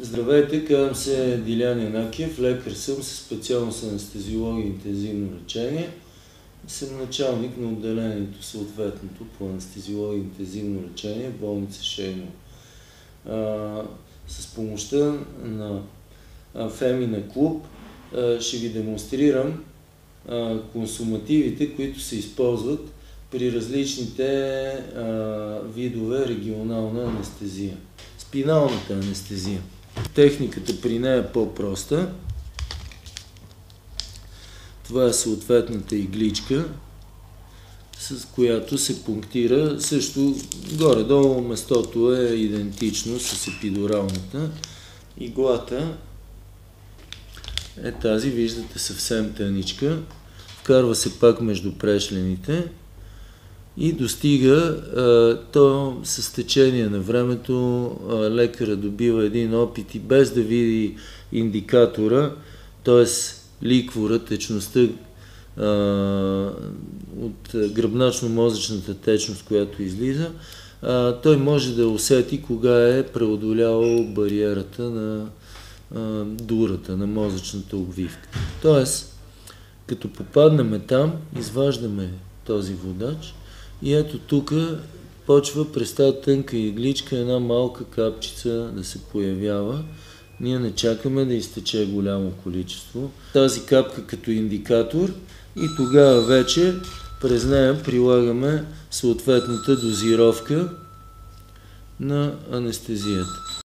Здравейте, казвам се Дилян Янакиев, лекар съм със специалност анестезиология и интензивно лечение. Съм началник на отделението съответното по анестезиология и интензивно лечение в болница Шейно. С помощта на Фемина клуб ще ви демонстрирам консумативите, които се използват при различните видове регионална анестезия. Спиналната анестезия. Техниката при нея е по-проста. Това е съответната игличка, с която се пунктира. Също горе-долу местото е идентично с епидуралната. Иглата е тази, виждате, съвсем тъничка. Вкарва се пак между прешлените и достига, то с течение на времето лекара добива един опит и без да види индикатора, т.е. ликвора, течността от гръбначно-мозъчната течност, която излиза, той може да усети кога е преодолявал бариерата на дурата, на мозъчната обвивка. Тоест, като попаднем там, изваждаме този водач и ето тук почва през тази тънка игличка една малка капчица да се появява. Ние не чакаме да изтече голямо количество. Тази капка като индикатор и тогава вече през нея прилагаме съответната дозировка на анестезията.